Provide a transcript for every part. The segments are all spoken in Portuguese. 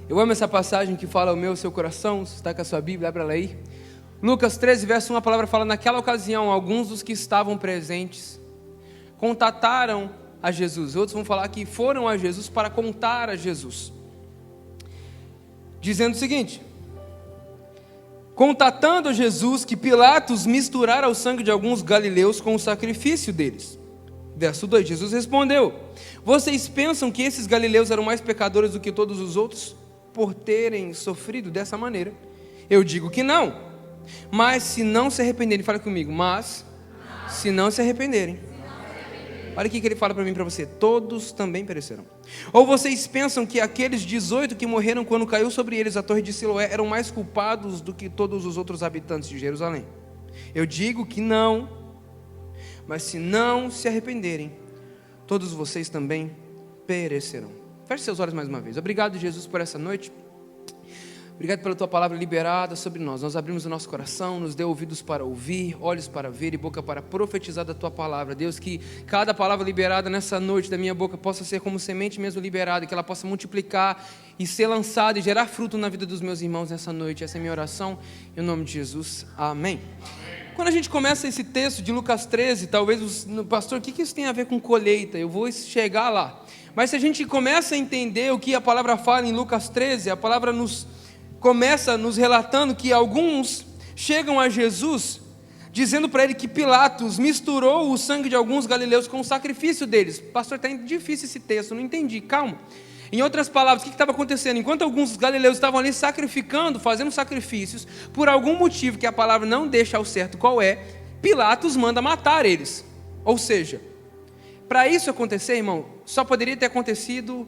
Eu amo essa passagem que fala o meu, seu coração. Se está com a sua Bíblia, abre ela aí. Lucas 13, verso 1, a palavra fala: naquela ocasião, alguns dos que estavam presentes contataram a Jesus. Outros vão falar que foram a Jesus para contar a Jesus, dizendo o seguinte: contatando a Jesus que Pilatos misturara o sangue de alguns galileus com o sacrifício deles. Verso 2, Jesus respondeu: vocês pensam que esses galileus eram mais pecadores do que todos os outros por terem sofrido dessa maneira? Eu digo que não. Mas se não se arrependerem, fala comigo, mas se não se arrependerem, olha o que ele fala para mim e para você: todos também perecerão. Ou vocês pensam que aqueles 18 que morreram quando caiu sobre eles a torre de Siloé eram mais culpados do que todos os outros habitantes de Jerusalém? Eu digo que não. Mas se não se arrependerem, todos vocês também perecerão. Feche seus olhos mais uma vez. Obrigado, Jesus, por essa noite. Obrigado pela tua palavra liberada sobre nós. Nós abrimos o nosso coração, nos dê ouvidos para ouvir, olhos para ver e boca para profetizar da tua palavra. Deus, que cada palavra liberada nessa noite da minha boca possa ser como semente mesmo liberada, que ela possa multiplicar e ser lançada e gerar fruto na vida dos meus irmãos nessa noite. Essa é a minha oração, em nome de Jesus. Amém. Quando a gente começa esse texto de Lucas 13, talvez, pastor, o que isso tem a ver com colheita? Eu vou chegar lá. Mas se a gente começa a entender o que a palavra fala em Lucas 13, a palavra começa nos relatando que alguns chegam a Jesus dizendo para ele que Pilatos misturou o sangue de alguns galileus com o sacrifício deles. Pastor, está difícil esse texto, não entendi, calma. Em outras palavras, o que estava acontecendo? Enquanto alguns galileus estavam ali sacrificando, fazendo sacrifícios, por algum motivo que a palavra não deixa ao certo qual é, Pilatos manda matar eles. Ou seja, para isso acontecer, irmão, só poderia ter acontecido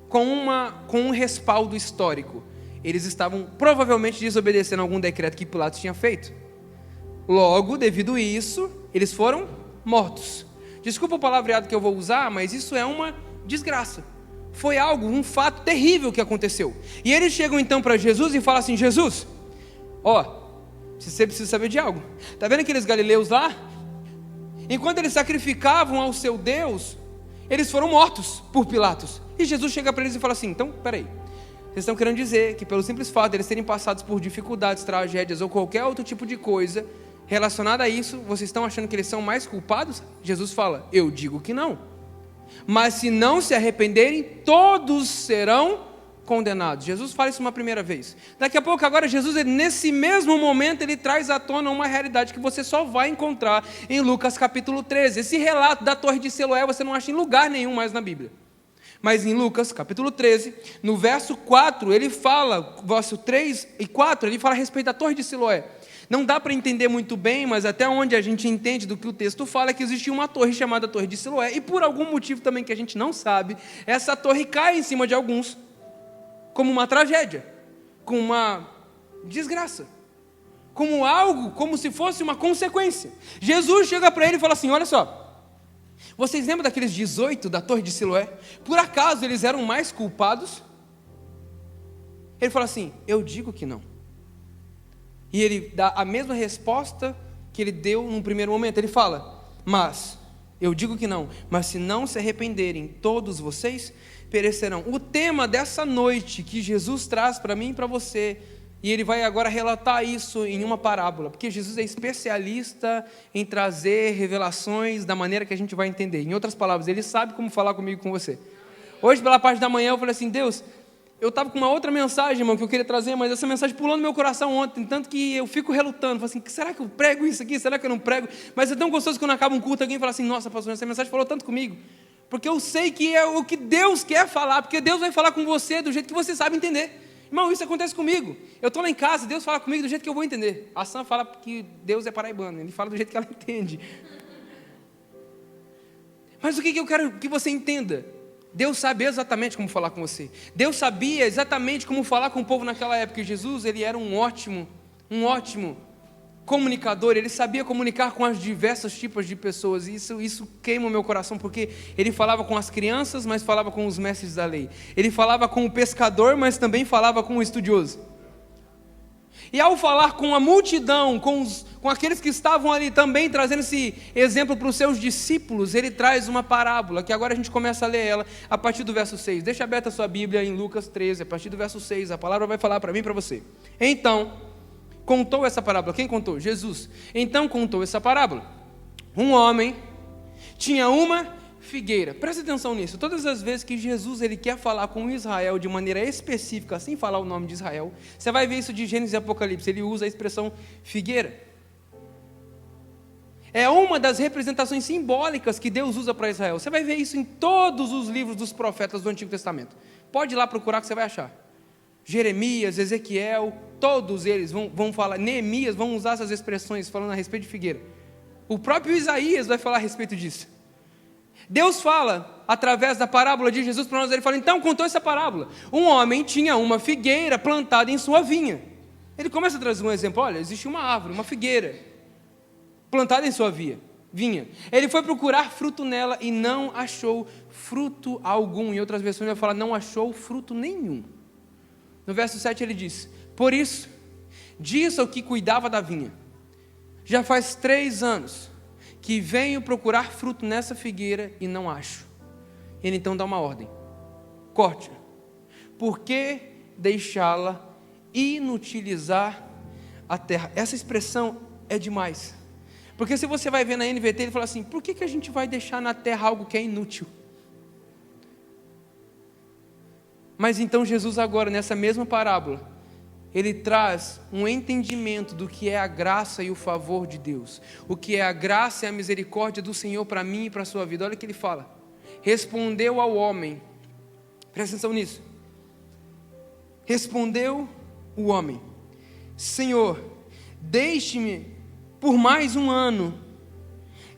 com um respaldo histórico. Eles estavam provavelmente desobedecendo algum decreto que Pilatos tinha feito. Logo, devido a isso, eles foram mortos. Desculpa o palavreado que eu vou usar, mas isso é uma desgraça. Foi um fato terrível que aconteceu. E eles chegam então para Jesus e falam assim: Jesus, você precisa saber de algo. Está vendo aqueles galileus lá? Enquanto eles sacrificavam ao seu Deus, eles foram mortos por Pilatos. E Jesus chega para eles e fala assim: então, peraí, vocês estão querendo dizer que pelo simples fato de eles terem passado por dificuldades, tragédias ou qualquer outro tipo de coisa relacionada a isso, vocês estão achando que eles são mais culpados? Jesus fala: eu digo que não. Mas se não se arrependerem, todos serão condenados. Jesus fala isso uma primeira vez. Daqui a pouco, agora, Jesus, nesse mesmo momento, ele traz à tona uma realidade que você só vai encontrar em Lucas capítulo 13. Esse relato da torre de Siloé você não acha em lugar nenhum mais na Bíblia. Mas em Lucas capítulo 13, no verso 4, ele fala, verso 3 e 4, ele fala a respeito da torre de Siloé. Não dá para entender muito bem, mas até onde a gente entende do que o texto fala é que existia uma torre chamada Torre de Siloé, e por algum motivo também que a gente não sabe, essa torre cai em cima de alguns, como uma tragédia, como uma desgraça, como algo, como se fosse uma consequência. Jesus chega para ele e fala assim: olha só, vocês lembram daqueles 18 da Torre de Siloé? Por acaso eles eram mais culpados? Ele fala assim: eu digo que não. E ele dá a mesma resposta que ele deu num primeiro momento. Ele fala: mas, eu digo que não, mas se não se arrependerem, todos vocês perecerão. O tema dessa noite que Jesus traz para mim e para você, e ele vai agora relatar isso em uma parábola, porque Jesus é especialista em trazer revelações da maneira que a gente vai entender. Em outras palavras, ele sabe como falar comigo e com você. Hoje, pela parte da manhã, eu falei assim: Deus, eu estava com uma outra mensagem, irmão, que eu queria trazer, mas essa mensagem pulou no meu coração ontem, tanto que eu fico relutando, falo assim: será que eu prego isso aqui? Será que eu não prego? Mas é tão gostoso quando acaba um culto, alguém fala assim: nossa, pastor, essa mensagem falou tanto comigo, porque eu sei que é o que Deus quer falar, porque Deus vai falar com você do jeito que você sabe entender. Irmão, isso acontece comigo. Eu estou lá em casa, Deus fala comigo do jeito que eu vou entender. A Sam fala que Deus é paraibano, ele fala do jeito que ela entende. Mas o que eu quero que você entenda? Deus sabe exatamente como falar com você. Deus sabia exatamente como falar com o povo naquela época. E Jesus, ele era um ótimo comunicador. Ele sabia comunicar com as diversos tipos de pessoas. E isso queima o meu coração, porque ele falava com as crianças, mas falava com os mestres da lei. Ele falava com o pescador, mas também falava com o estudioso. E ao falar com a multidão, com aqueles que estavam ali também, trazendo esse exemplo para os seus discípulos, ele traz uma parábola, que agora a gente começa a ler ela a partir do verso 6. Deixa aberta a sua Bíblia em Lucas 13, a partir do verso 6, a palavra vai falar para mim e para você. Então, contou essa parábola. Quem contou? Jesus. Então contou essa parábola. Um homem tinha uma figueira. Presta atenção nisso. Todas as vezes que Jesus ele quer falar com Israel de maneira específica, sem falar o nome de Israel, você vai ver isso de Gênesis e Apocalipse. Ele usa a expressão figueira. É uma das representações simbólicas que Deus usa para Israel. Você vai ver isso em todos os livros dos profetas do Antigo Testamento. Pode ir lá procurar que você vai achar. Jeremias, Ezequiel, todos eles vão falar. Neemias vão usar essas expressões falando a respeito de figueira. O próprio Isaías vai falar a respeito disso. Deus fala, através da parábola de Jesus para nós, ele fala, então contou essa parábola. Um homem tinha uma figueira plantada em sua vinha. Ele começa a trazer um exemplo, olha, existe uma árvore, uma figueira, plantada em sua vinha. Ele foi procurar fruto nela e não achou fruto algum. Em outras versões ele fala, não achou fruto nenhum. No verso 7 ele diz, por isso, disse ao que cuidava da vinha, já faz 3 anos que venho procurar fruto nessa figueira e não acho. Ele então dá uma ordem, corte, por que deixá-la inutilizar a terra? Essa expressão é demais, porque se você vai ver na NVT, ele fala assim, por que a gente vai deixar na terra algo que é inútil? Mas então Jesus agora, nessa mesma parábola, ele traz um entendimento do que é a graça e o favor de Deus, o que é a graça e a misericórdia do Senhor para mim e para a sua vida. Olha o que ele fala, respondeu ao homem, presta atenção nisso, respondeu o homem, Senhor, deixe-me por mais 1 ano,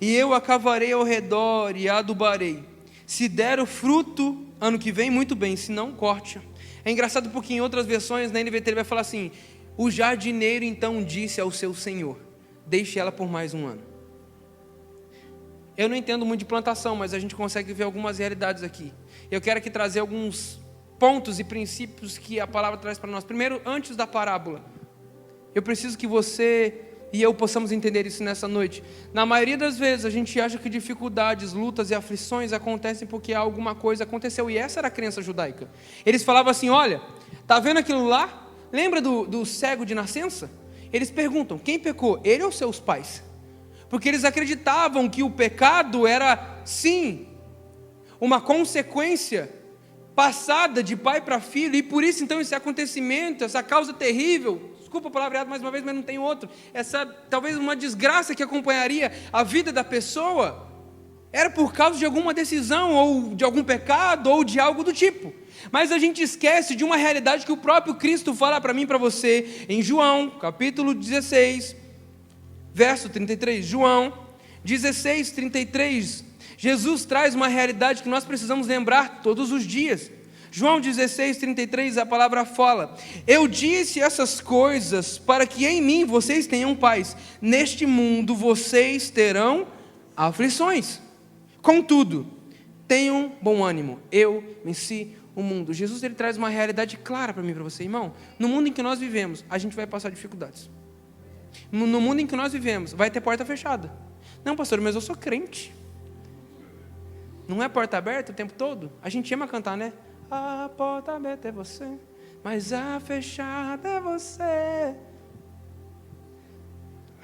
e eu a cavarei ao redor e a adubarei, se der o fruto, ano que vem, muito bem, se não, corte. É engraçado porque em outras versões, na NVT ele vai falar assim, o jardineiro então disse ao seu senhor, deixe ela por mais 1 ano. Eu não entendo muito de plantação, mas a gente consegue ver algumas realidades aqui. Eu quero aqui trazer alguns pontos e princípios que a palavra traz para nós. Primeiro, antes da parábola, eu preciso que você e eu possamos entender isso nessa noite. Na maioria das vezes a gente acha que dificuldades, lutas e aflições acontecem porque alguma coisa aconteceu, e essa era a crença judaica. Eles falavam assim, olha, está vendo aquilo lá? Lembra do cego de nascença? Eles perguntam, quem pecou? Ele ou seus pais? Porque eles acreditavam que o pecado era, sim, uma consequência passada de pai para filho, e por isso então esse acontecimento, essa causa terrível, desculpa a palavra mais uma vez, mas não tem outro, essa talvez uma desgraça que acompanharia a vida da pessoa, era por causa de alguma decisão, ou de algum pecado, ou de algo do tipo. Mas a gente esquece de uma realidade que o próprio Cristo fala para mim e para você, em João, capítulo 16, verso 33, João 16, 33, Jesus traz uma realidade que nós precisamos lembrar todos os dias. João 16, 33, a palavra fala, eu disse essas coisas para que em mim vocês tenham paz, neste mundo vocês terão aflições, contudo, tenham bom ânimo, eu venci o mundo. Jesus ele traz uma realidade clara para mim e para você, irmão. No mundo em que nós vivemos, a gente vai passar dificuldades. No mundo em que nós vivemos, vai ter porta fechada. Não, pastor, mas eu sou crente. Não é porta aberta o tempo todo? A gente ama cantar, né? A porta aberta é você, mas a fechada é você.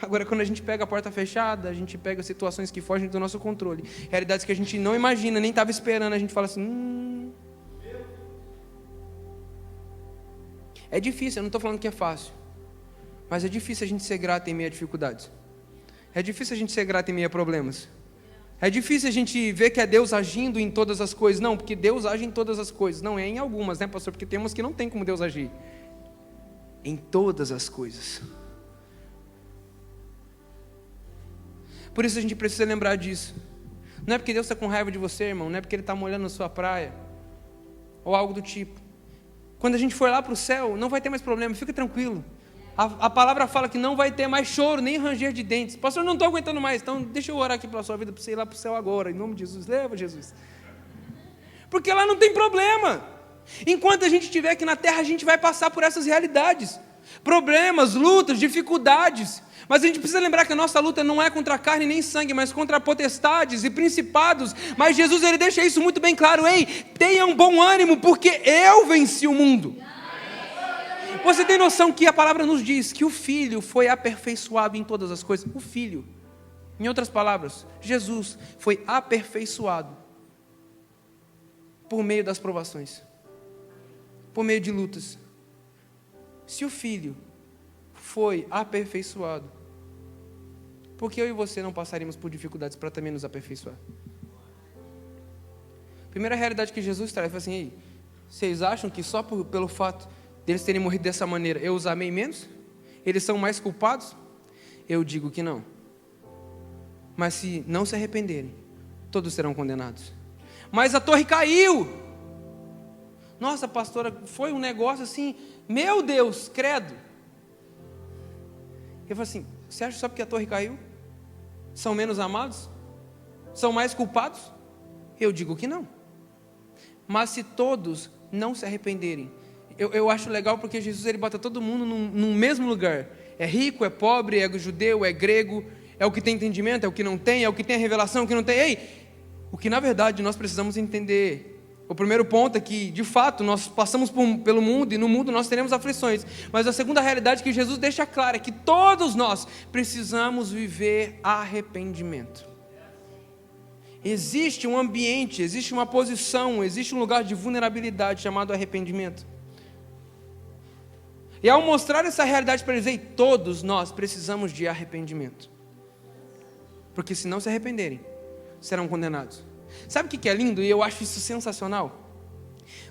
Agora, quando a gente pega a porta fechada, a gente pega situações que fogem do nosso controle, realidades que a gente não imagina, nem estava esperando, a gente fala assim, É difícil, eu não estou falando que é fácil, mas é difícil a gente ser grato em meio a dificuldades. É difícil a gente ser grato em meio a problemas. É difícil a gente ver que é Deus agindo em todas as coisas. Não, porque Deus age em todas as coisas. Não, é em algumas, né, pastor? Porque tem umas que não tem como Deus agir. Em todas as coisas. Por isso a gente precisa lembrar disso. Não é porque Deus está com raiva de você, irmão. Não é porque Ele está molhando a sua praia. Ou algo do tipo. Quando a gente for lá para o céu, não vai ter mais problema. Fica tranquilo. A palavra fala que não vai ter mais choro, nem ranger de dentes. Pastor, eu não estou aguentando mais. Então deixa eu orar aqui pela sua vida, para você ir lá para o céu agora. Em nome de Jesus, leva Jesus. Porque lá não tem problema. Enquanto a gente estiver aqui na terra, a gente vai passar por essas realidades. problemas, lutas, dificuldades. Mas a gente precisa lembrar que a nossa luta não é contra a carne nem sangue, mas contra potestades e principados. Mas Jesus, ele deixa isso muito bem claro. Ei, tenha um bom ânimo, porque eu venci o mundo. Você tem noção que a palavra nos diz que o Filho foi aperfeiçoado em todas as coisas? O Filho. Em outras palavras, Jesus foi aperfeiçoado por meio das provações, por meio de lutas. Se o Filho foi aperfeiçoado, por que eu e você não passaríamos por dificuldades para também nos aperfeiçoar? Primeira realidade que Jesus traz, foi assim: ei, vocês acham que só pelo fato deles terem morrido dessa maneira, eu os amei menos? Eles são mais culpados? Eu digo que não. Mas se não se arrependerem, todos serão condenados. Mas a torre caiu. Nossa, pastora, foi um negócio assim, meu Deus, credo. Eu falo assim, você acha só porque a torre caiu? São menos amados? São mais culpados? Eu digo que não. Mas se todos não se arrependerem, eu acho legal porque Jesus, ele bota todo mundo no mesmo lugar. É rico, é pobre, é judeu, é grego, é o que tem entendimento, é o que não tem, é o que tem a revelação, é o que não tem. Ei, o que na verdade nós precisamos entender. O primeiro ponto é que, de fato, nós passamos pelo mundo e no mundo nós teremos aflições. Mas a segunda realidade que Jesus deixa clara é que todos nós precisamos viver arrependimento. Existe um ambiente, existe uma posição, existe um lugar de vulnerabilidade chamado arrependimento. E ao mostrar essa realidade para eles, todos nós precisamos de arrependimento. Porque se não se arrependerem, serão condenados. Sabe o que é lindo? E eu acho isso sensacional.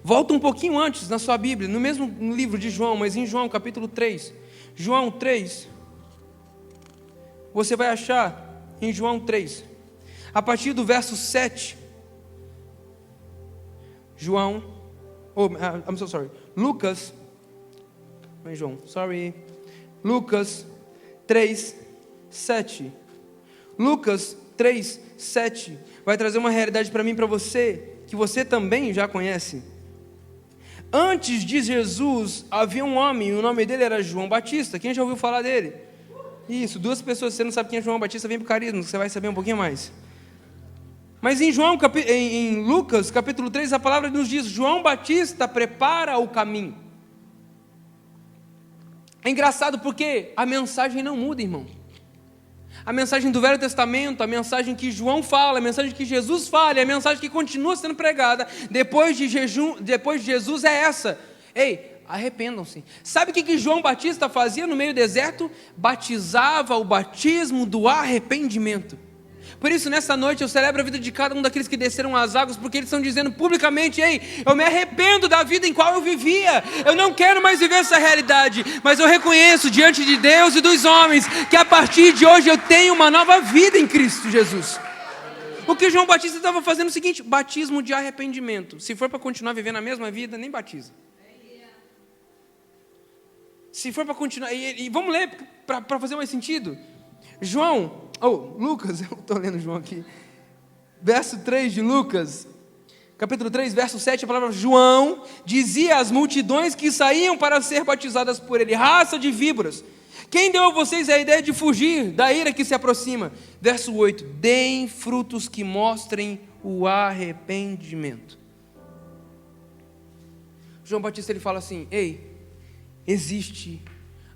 Volta um pouquinho antes na sua Bíblia, no mesmo livro de João, mas em João capítulo 3. João 3, você vai achar em João 3, a partir do verso 7. Lucas, Lucas 3, 7. Lucas 3, 7 vai trazer uma realidade para mim e para você, que você também já conhece. Antes de Jesus, havia um homem, o nome dele era João Batista. Quem já ouviu falar dele? Isso, 2 pessoas, se você não sabe quem é João Batista, vem para o Carisma, você vai saber um pouquinho mais. Mas em Lucas capítulo 3, a palavra nos diz: João Batista prepara o caminho. É engraçado porque a mensagem não muda, irmão. A mensagem do Velho Testamento, a mensagem que João fala, a mensagem que Jesus fala, a mensagem que continua sendo pregada depois de Jesus é essa: ei, arrependam-se. Sabe o que João Batista fazia no meio do deserto? Batizava o batismo do arrependimento. Por isso, nessa noite, eu celebro a vida de cada um daqueles que desceram as águas, porque eles estão dizendo publicamente: ei, eu me arrependo da vida em qual eu vivia, eu não quero mais viver essa realidade, mas eu reconheço diante de Deus e dos homens, que a partir de hoje eu tenho uma nova vida em Cristo Jesus. O que João Batista estava fazendo é o seguinte: batismo de arrependimento. Se for para continuar vivendo a mesma vida, nem batiza. Se for para continuar, e vamos ler, para fazer mais sentido. Lucas, eu estou lendo João aqui, verso 3 de Lucas, capítulo 3, verso 7, a palavra João dizia às multidões que saíam para ser batizadas por ele: raça de víboras, quem deu a vocês a ideia de fugir da ira que se aproxima? Verso 8, deem frutos que mostrem o arrependimento. João Batista, ele fala assim: ei, existe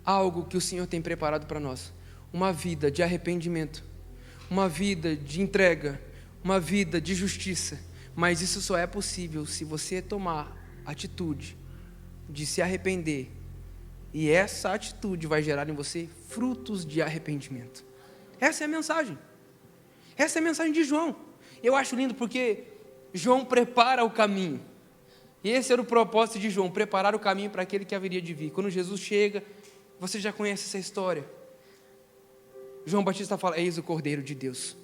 algo que o Senhor tem preparado para nós. Uma vida de arrependimento, uma vida de entrega, uma vida de justiça. Mas isso só é possível se você tomar atitude de se arrepender. E essa atitude vai gerar em você frutos de arrependimento. Essa é a mensagem. Essa é a mensagem de João. Eu acho lindo porque João prepara o caminho. E esse era o propósito de João: preparar o caminho para aquele que haveria de vir. Quando Jesus chega, você já conhece essa história. João Batista fala: eis o Cordeiro de Deus,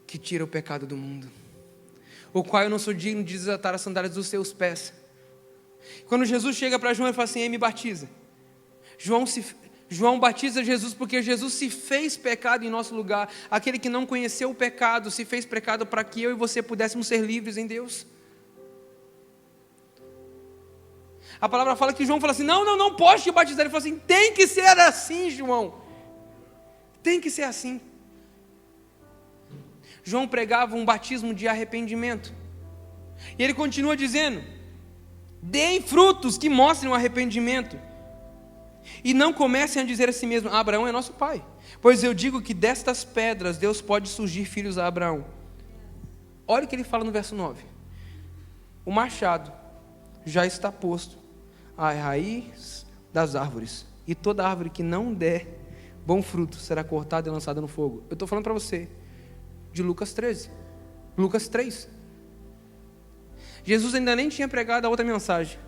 que tira o pecado do mundo, o qual eu não sou digno de desatar as sandálias dos seus pés. Quando Jesus chega para João, ele fala assim: ei, me batiza. João batiza Jesus porque Jesus se fez pecado em nosso lugar. Aquele que não conheceu o pecado se fez pecado para que eu e você pudéssemos ser livres em Deus. A palavra fala que João fala assim, não pode te batizar. Ele fala assim, tem que ser assim, João. Tem que ser assim. João pregava um batismo de arrependimento. E ele continua dizendo, deem frutos que mostrem o arrependimento. E não comecem a dizer a si mesmo, Abraão é nosso pai. Pois eu digo que destas pedras Deus pode surgir filhos a Abraão. Olha o que ele fala no verso 9. O machado já está posto à raiz das árvores. E toda árvore que não der bom fruto será cortada e lançada no fogo. Eu estou falando para você de Lucas 13. Lucas 3. Jesus ainda nem tinha pregado a outra mensagem.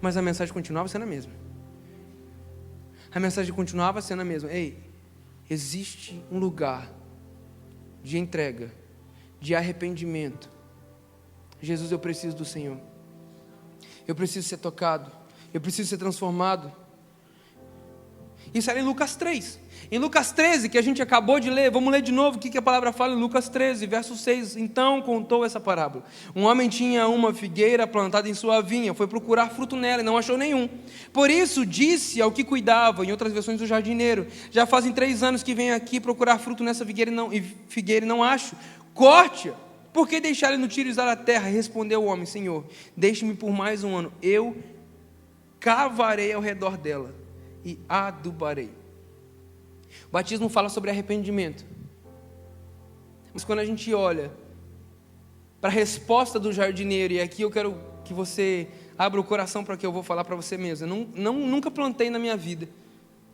Mas a mensagem continuava sendo a mesma. A mensagem continuava sendo a mesma. Ei, existe um lugar de entrega, de arrependimento. Jesus, eu preciso do Senhor. Eu preciso ser tocado. Eu preciso ser transformado. Isso era em Lucas 3. Em Lucas 13, que a gente acabou de ler, vamos ler de novo o que a palavra fala em Lucas 13, verso 6. Então contou essa parábola. Um homem tinha uma figueira plantada em sua vinha, foi procurar fruto nela e não achou nenhum. Por isso disse ao que cuidava, em outras versões do jardineiro, já fazem 3 anos que venho aqui procurar fruto nessa figueira e não acho. Corte-a, por que deixar inutilizar a terra? Respondeu o homem, Senhor, deixe-me por mais um ano, eu cavarei ao redor dela e adubarei. O batismo fala sobre arrependimento. Mas quando a gente olha para a resposta do jardineiro, e aqui eu quero que você abra o coração para o que eu vou falar para você mesmo. Eu nunca plantei na minha vida,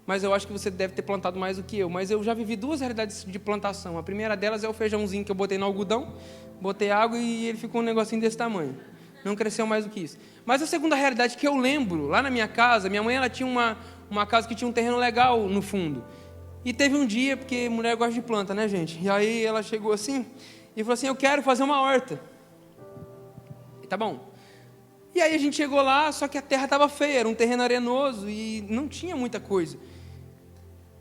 mas eu acho que você deve ter plantado mais do que eu. Mas eu já vivi 2 realidades de plantação. A primeira delas é o feijãozinho que eu botei no algodão, botei água e ele ficou um negocinho desse tamanho. Não cresceu mais do que isso. Mas a segunda realidade que eu lembro, lá na minha casa, minha mãe ela tinha uma casa que tinha um terreno legal no fundo. E teve um dia, porque mulher gosta de planta, né, gente? E aí ela chegou assim e falou assim, eu quero fazer uma horta. E tá bom. E aí a gente chegou lá, só que a terra estava feia, era um terreno arenoso e não tinha muita coisa.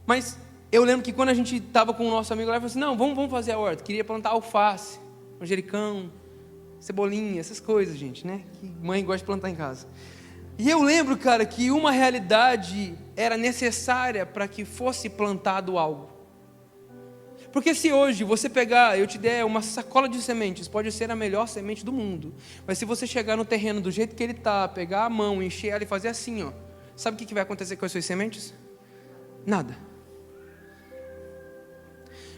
Mas eu lembro que quando a gente estava com o nosso amigo lá, ele falou assim, não, vamos fazer a horta. Queria plantar alface, manjericão, cebolinha, essas coisas, gente, né? Que mãe gosta de plantar em casa. E eu lembro, cara, que uma realidade era necessária para que fosse plantado algo. Porque se hoje você pegar, eu te der uma sacola de sementes, pode ser a melhor semente do mundo, mas se você chegar no terreno do jeito que ele está, pegar a mão, encher ela e fazer assim, ó, sabe o que vai acontecer com as suas sementes? Nada.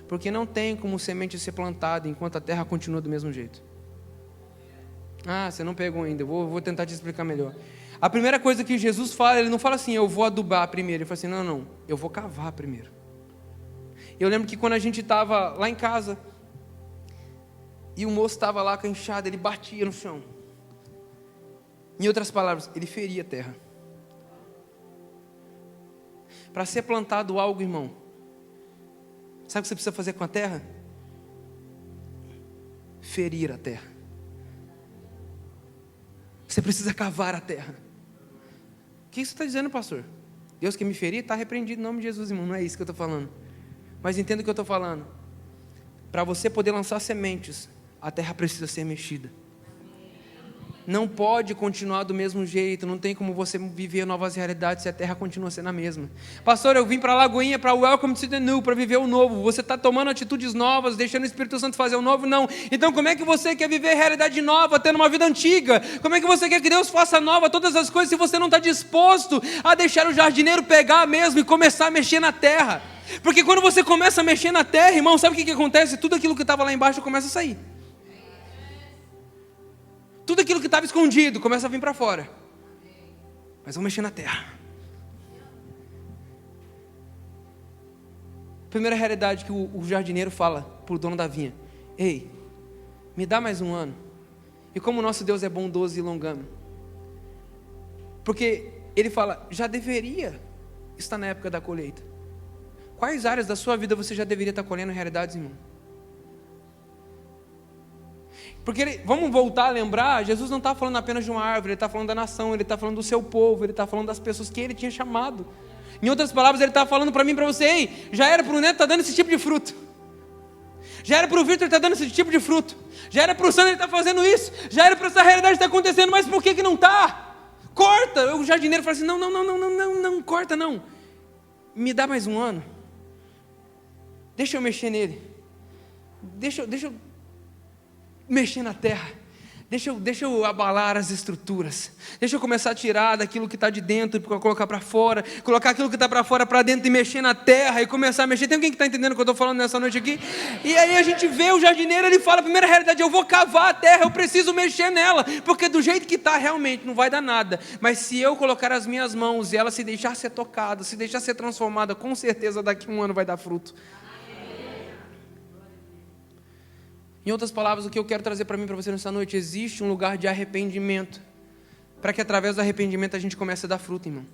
Porque não tem como semente ser plantada enquanto a terra continua do mesmo jeito. Ah, você não pegou ainda, eu vou tentar te explicar melhor. A primeira coisa que Jesus fala, ele não fala assim, eu vou adubar primeiro. Ele fala assim, não, eu vou cavar primeiro. Eu lembro que quando a gente estava lá em casa, e o moço estava lá com a enxada, ele batia no chão. Em outras palavras, ele feria a terra. Para ser plantado algo, irmão, sabe o que você precisa fazer com a terra? Ferir a terra. Você precisa cavar a terra. O que você está dizendo, pastor? Deus quer me ferir? Está repreendido em nome de Jesus, irmão. Não é isso que eu estou falando. Mas entenda o que eu estou falando. Para você poder lançar sementes, a terra precisa ser mexida. Não pode continuar do mesmo jeito. Não tem como você viver novas realidades se a terra continua sendo a mesma. Pastor, eu vim para a Lagoinha, para o Welcome to the New, para viver o novo. Você está tomando atitudes novas, deixando o Espírito Santo fazer o novo? Não. Então como é que você quer viver realidade nova, tendo uma vida antiga? Como é que você quer que Deus faça nova todas as coisas se você não está disposto a deixar o jardineiro pegar mesmo e começar a mexer na terra? Porque quando você começa a mexer na terra, irmão, sabe o que acontece? Tudo aquilo que estava lá embaixo começa a sair. Tudo aquilo que estava escondido começa a vir para fora. Mas vamos mexer na terra. Primeira realidade que o jardineiro fala para o dono da vinha: ei, me dá mais um ano. E como o nosso Deus é bondoso e longânimo, porque ele fala, já deveria estar na época da colheita. Quais áreas da sua vida você já deveria estar colhendo realidades, irmão? Porque vamos voltar a lembrar, Jesus não está falando apenas de uma árvore, ele está falando da nação, ele está falando do seu povo, ele está falando das pessoas que ele tinha chamado. Em outras palavras, ele está falando para mim e para você: ei, já era para o Neto estar dando esse tipo de fruto, já era para o Victor estar dando esse tipo de fruto, já era para o Sandro estar fazendo isso, já era para essa realidade estar acontecendo, mas por que não está? Corta! O jardineiro fala assim, não, corta não. Me dá mais um ano. Deixa eu mexer nele. Deixa eu mexer na terra. Deixa eu abalar as estruturas. Deixa eu começar a tirar daquilo que está de dentro para colocar para fora. Colocar aquilo que está para fora para dentro e mexer na terra e começar a mexer. Tem alguém que está entendendo o que eu estou falando nessa noite aqui? E aí a gente vê o jardineiro, ele fala, a primeira realidade, eu vou cavar a terra, eu preciso mexer nela. Porque do jeito que está realmente não vai dar nada. Mas se eu colocar as minhas mãos e ela se deixar ser tocada, se deixar ser transformada, com certeza daqui a um ano vai dar fruto. Em outras palavras, o que eu quero trazer para mim, para você nessa noite, existe um lugar de arrependimento, para que através do arrependimento a gente comece a dar fruto, irmão.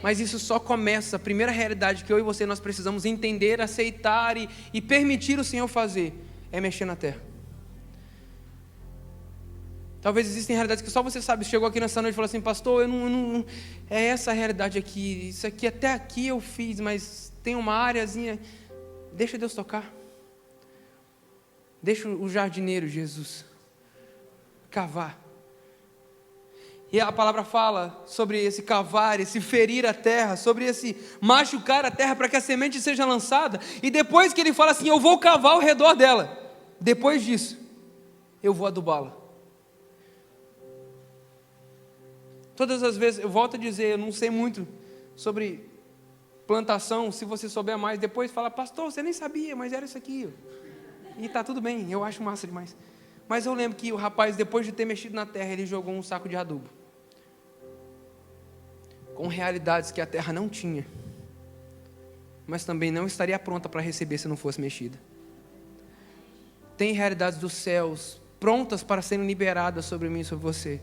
Mas isso só começa, a primeira realidade que eu e você nós precisamos entender, aceitar e permitir o Senhor fazer, é mexer na terra. Talvez existem realidades que só você sabe, chegou aqui nessa noite e falou assim, pastor, eu não é essa a realidade aqui, isso aqui até aqui eu fiz, mas tem uma áreazinha, deixa Deus tocar. Deixa o jardineiro, Jesus, cavar. E a palavra fala sobre esse cavar, esse ferir a terra, sobre esse machucar a terra para que a semente seja lançada. E depois que ele fala assim, eu vou cavar ao redor dela. Depois disso, eu vou adubá-la. Todas as vezes, eu volto a dizer, eu não sei muito sobre plantação. Se você souber mais, depois fala, pastor, você nem sabia, mas era isso aqui. E está tudo bem, eu acho massa demais. Mas eu lembro que o rapaz, depois de ter mexido na terra, ele jogou um saco de adubo, com realidades que a terra não tinha, mas também não estaria pronta para receber se não fosse mexida. Tem realidades dos céus, prontas para serem liberadas sobre mim e sobre você.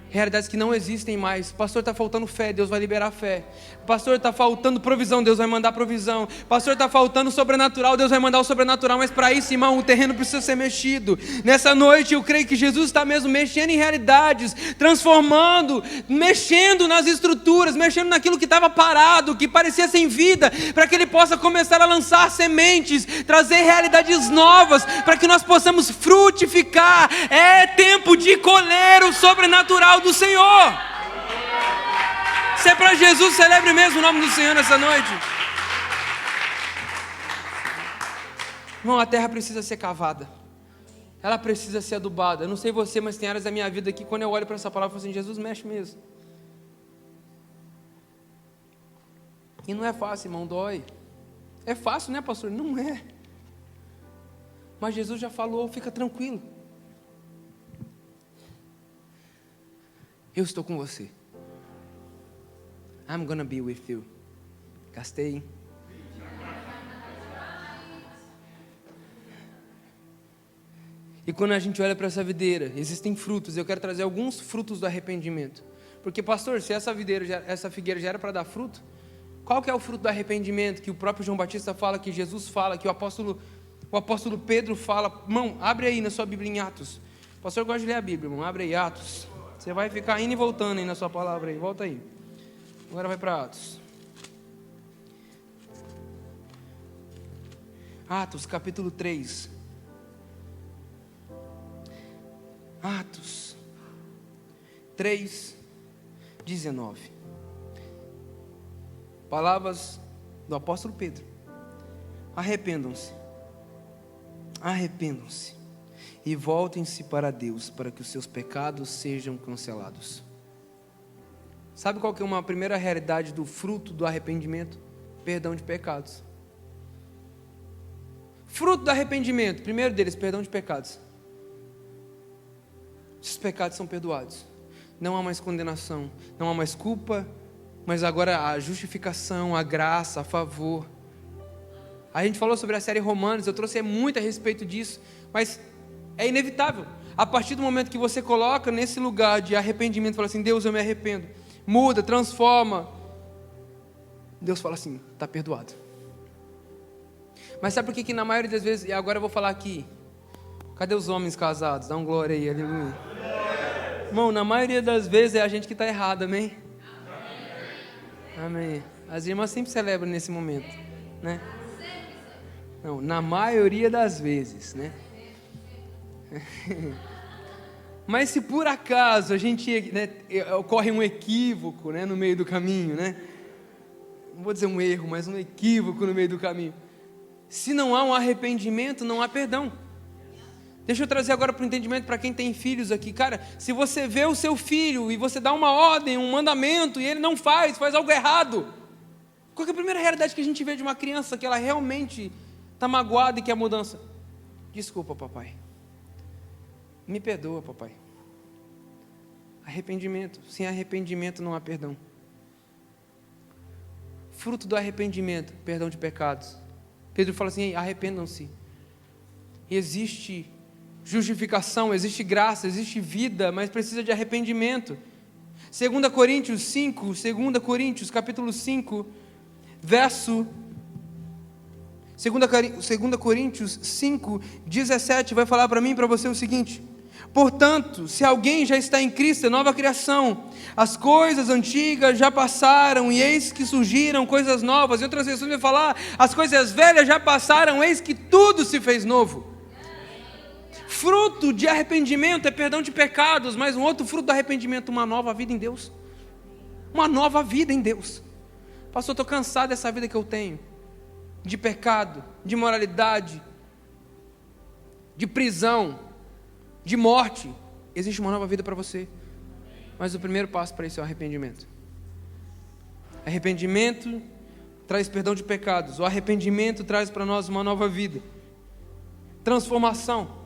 Realidades que não existem mais. Pastor, está faltando fé, Deus vai liberar fé. Pastor, está faltando provisão, Deus vai mandar provisão. Pastor, está faltando sobrenatural, Deus vai mandar o sobrenatural. Mas para isso, irmão, o terreno precisa ser mexido. Nessa noite eu creio que Jesus está mesmo mexendo em realidades, transformando, mexendo nas estruturas, mexendo naquilo que estava parado, que parecia sem vida, para que Ele possa começar a lançar sementes, trazer realidades novas, para que nós possamos frutificar. É tempo de colher o sobrenatural do Senhor. Se é para Jesus, celebre mesmo o nome do Senhor nessa noite. Irmão, a terra precisa ser cavada, ela precisa ser adubada. Eu não sei você, mas tem áreas da minha vida que quando eu olho para essa palavra eu falo assim, Jesus, mexe mesmo. E não é fácil, irmão, dói. É fácil, né, pastor? Não é. Mas Jesus já falou, fica tranquilo. Eu estou com você. I'm gonna be with you. Gastei. E quando a gente olha para essa videira, existem frutos. Eu quero trazer alguns frutos do arrependimento. Porque, pastor, se essa figueira já era para dar fruto, qual que é o fruto do arrependimento que o próprio João Batista fala, que Jesus fala, que o apóstolo Pedro fala? Irmão, abre aí na sua Bíblia em Atos. O pastor gosta de ler a Bíblia, irmão. Abre aí, Atos. Você vai ficar indo e voltando aí na sua palavra aí. Volta aí. Agora vai para Atos. Atos, capítulo 3. Atos 3, 19. Palavras do apóstolo Pedro. Arrependam-se. Arrependam-se. E voltem-se para Deus, para que os seus pecados sejam cancelados. Sabe qual que é uma primeira realidade do fruto do arrependimento? Perdão de pecados. Fruto do arrependimento, primeiro deles, perdão de pecados. Esses pecados são perdoados. Não há mais condenação, não há mais culpa, mas agora a justificação, a graça, a favor. A gente falou sobre a série Romanos, eu trouxe muito a respeito disso, mas é inevitável. A partir do momento que você coloca nesse lugar de arrependimento, fala assim, Deus, eu me arrependo. Muda, transforma. Deus fala assim, está perdoado. Mas sabe por que na maioria das vezes, e agora eu vou falar aqui, cadê os homens casados? Dá um glória aí, aleluia. Irmão, na maioria das vezes é a gente que está errado, amém? Amém. As irmãs sempre celebram nesse momento, né? Não, na maioria das vezes, né? Mas se por acaso a gente, ocorre um equívoco, no meio do caminho, não vou dizer um erro, mas um equívoco no meio do caminho. Se não há um arrependimento, não há perdão. Deixa eu trazer agora para o entendimento para quem tem filhos aqui. Cara, se você vê o seu filho e você dá uma ordem, um mandamento, e ele não faz algo errado. Qual é a primeira realidade que a gente vê de uma criança que ela realmente está magoada e quer mudança? Desculpa, papai. Me perdoa, papai. Arrependimento. Sem arrependimento não há perdão. Fruto do arrependimento, perdão de pecados. Pedro fala assim: arrependam-se. Existe justificação, existe graça, existe vida, mas precisa de arrependimento. 2 Coríntios capítulo 5, verso 2 Coríntios 5, 17, vai falar para mim e para você o seguinte: portanto, se alguém já está em Cristo, é nova criação, as coisas antigas já passaram, e eis que surgiram coisas novas. Em outras versões vai falar: as coisas velhas já passaram, eis que tudo se fez novo. Fruto de arrependimento é perdão de pecados, mas um outro fruto do arrependimento, uma nova vida em Deus. Uma nova vida em Deus. Pastor, estou cansado dessa vida que eu tenho, de pecado, de imoralidade, de prisão, de morte. Existe uma nova vida para você, mas o primeiro passo para isso é o arrependimento. Arrependimento traz perdão de pecados, o arrependimento traz para nós uma nova vida, transformação.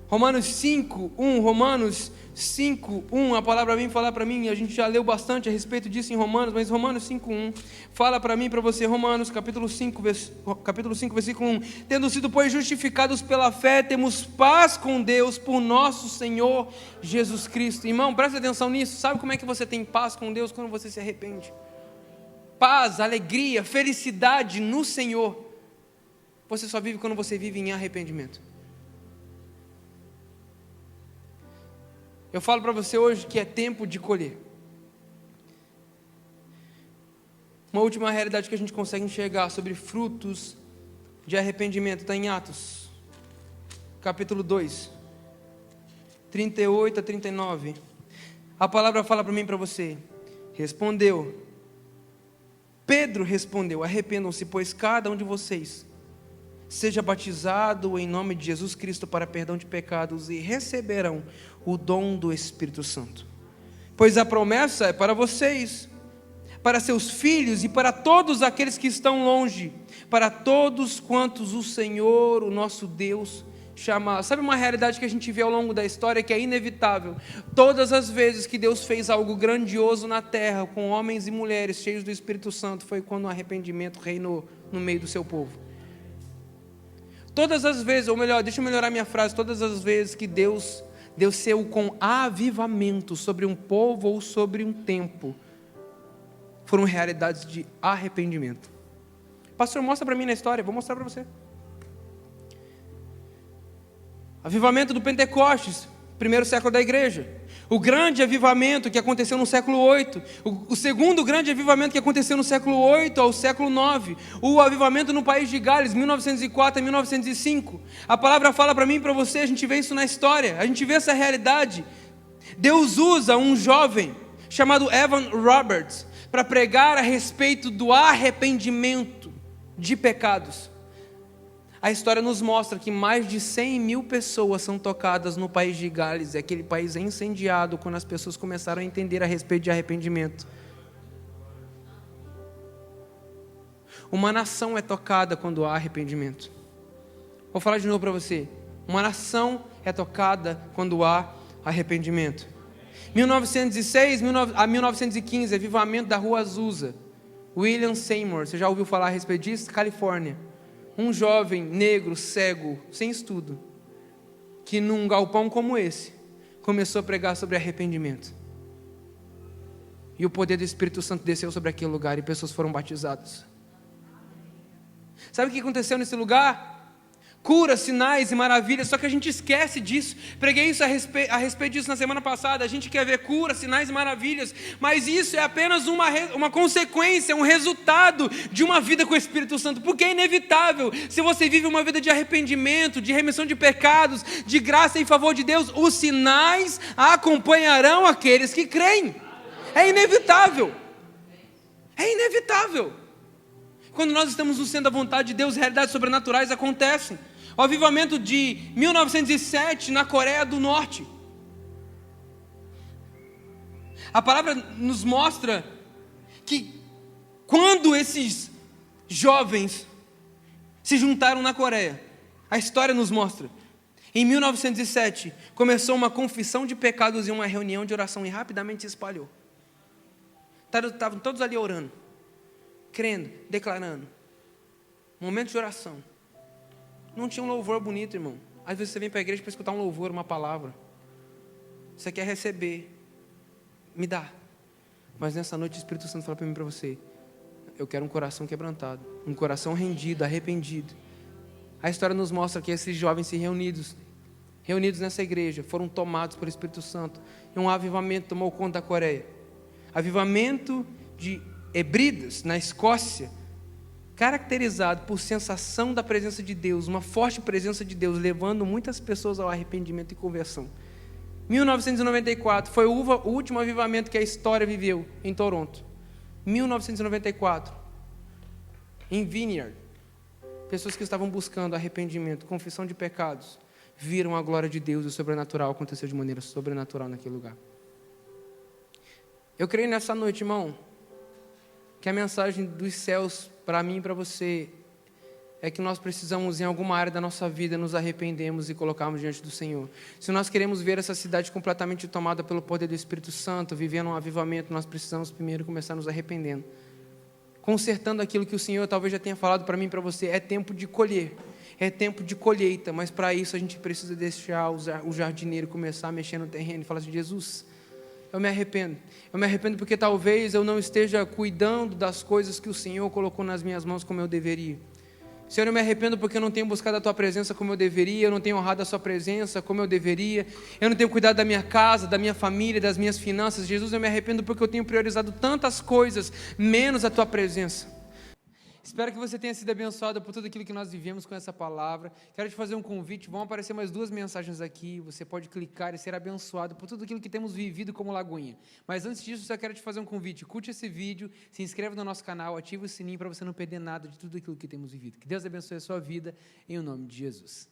Romanos 5:1, a palavra vem falar para mim, a gente já leu bastante a respeito disso em Romanos, mas Romanos 5:1 fala para mim e para você. Romanos capítulo 5, versículo 1: tendo sido, pois, justificados pela fé, temos paz com Deus por nosso Senhor Jesus Cristo. Irmão, presta atenção nisso. Sabe como é que você tem paz com Deus? Quando você se arrepende. Paz, alegria, felicidade no Senhor, você só vive quando você vive em arrependimento. Eu falo para você hoje que é tempo de colher. Uma última realidade que a gente consegue enxergar sobre frutos de arrependimento está em Atos, capítulo 2, 38 a 39. A palavra fala para mim e para você: Pedro respondeu: arrependam-se, pois cada um de vocês seja batizado em nome de Jesus Cristo para perdão de pecados, e receberão o dom do Espírito Santo. Pois a promessa é para vocês, para seus filhos e para todos aqueles que estão longe, para todos quantos o Senhor, o nosso Deus, chamar. Sabe uma realidade que a gente vê ao longo da história que é inevitável? Todas as vezes que Deus fez algo grandioso na terra, com homens e mulheres cheios do Espírito Santo, foi quando o arrependimento reinou no meio do seu povo. Todas as vezes, ou melhor, deixa eu melhorar minha frase, todas as vezes que Deus desceu com avivamento sobre um povo ou sobre um tempo, foram realidades de arrependimento. Pastor, mostra para mim na história. Vou mostrar para você. Avivamento do Pentecostes, primeiro século da igreja. O grande avivamento que aconteceu no século 8, o segundo grande avivamento que aconteceu no século 8 ao século 9, o avivamento no país de Gales, 1904 a 1905. A palavra fala para mim e para você, a gente vê isso na história, a gente vê essa realidade. Deus usa um jovem chamado Evan Roberts para pregar a respeito do arrependimento de pecados. A história nos mostra que mais de 100 mil pessoas são tocadas no país de Gales, e aquele país é incendiado quando as pessoas começaram a entender a respeito de arrependimento. Uma nação é tocada quando há arrependimento. Vou falar de novo para você. Uma nação é tocada quando há arrependimento. 1906 a 1915, avivamento da Rua Azusa. William Seymour, você já ouviu falar a respeito disso? Califórnia. Um jovem negro, cego, sem estudo, que num galpão como esse, começou a pregar sobre arrependimento. E o poder do Espírito Santo desceu sobre aquele lugar e pessoas foram batizadas. Sabe o que aconteceu nesse lugar? Cura, sinais e maravilhas, só que a gente esquece disso. Preguei isso a respeito disso na semana passada. A gente quer ver cura, sinais e maravilhas, mas isso é apenas uma consequência, um resultado de uma vida com o Espírito Santo, porque é inevitável. Se você vive uma vida de arrependimento, de remissão de pecados, de graça em favor de Deus, os sinais acompanharão aqueles que creem. É inevitável. É inevitável. Quando nós estamos no centro da vontade de Deus, realidades sobrenaturais acontecem. O avivamento de 1907 na Coreia do Norte. A palavra nos mostra que quando esses jovens se juntaram na Coreia, a história nos mostra, em 1907 começou uma confissão de pecados e uma reunião de oração e rapidamente se espalhou. Estavam todos ali orando, crendo, declarando. Momento de oração. Não tinha um louvor bonito, irmão. Às vezes você vem para a igreja para escutar um louvor, uma palavra. Você quer receber. Me dá. Mas nessa noite o Espírito Santo fala para mim e para você: eu quero um coração quebrantado, um coração rendido, arrependido. A história nos mostra que esses jovens reunidos nessa igreja, foram tomados pelo Espírito Santo. E um avivamento tomou conta da Coreia. Avivamento de Hebrides, na Escócia, caracterizado por sensação da presença de Deus, uma forte presença de Deus, levando muitas pessoas ao arrependimento e conversão. 1994 foi o último avivamento que a história viveu em Toronto. 1994, em Vineyard, pessoas que estavam buscando arrependimento, confissão de pecados, viram a glória de Deus e o sobrenatural acontecer de maneira sobrenatural naquele lugar. Eu creio nessa noite, irmão, que a mensagem dos céus para mim e para você é que nós precisamos, em alguma área da nossa vida, nos arrependermos e colocarmos diante do Senhor. Se nós queremos ver essa cidade completamente tomada pelo poder do Espírito Santo, vivendo um avivamento, nós precisamos primeiro começar nos arrependendo, consertando aquilo que o Senhor talvez já tenha falado para mim e para você. É tempo de colher, é tempo de colheita, mas para isso a gente precisa deixar o jardineiro começar a mexer no terreno e falar assim: Jesus, eu me arrependo porque talvez eu não esteja cuidando das coisas que o Senhor colocou nas minhas mãos como eu deveria. Senhor, eu me arrependo porque eu não tenho buscado a Tua presença como eu deveria, eu não tenho honrado a Sua presença como eu deveria, eu não tenho cuidado da minha casa, da minha família, das minhas finanças. Jesus, eu me arrependo porque eu tenho priorizado tantas coisas, menos a Tua presença. Espero que você tenha sido abençoado por tudo aquilo que nós vivemos com essa palavra. Quero te fazer um convite, vão aparecer mais 2 mensagens aqui, você pode clicar e ser abençoado por tudo aquilo que temos vivido como Lagoinha. Mas antes disso, só quero te fazer um convite: curte esse vídeo, se inscreve no nosso canal, ativa o sininho para você não perder nada de tudo aquilo que temos vivido. Que Deus abençoe a sua vida, em nome de Jesus.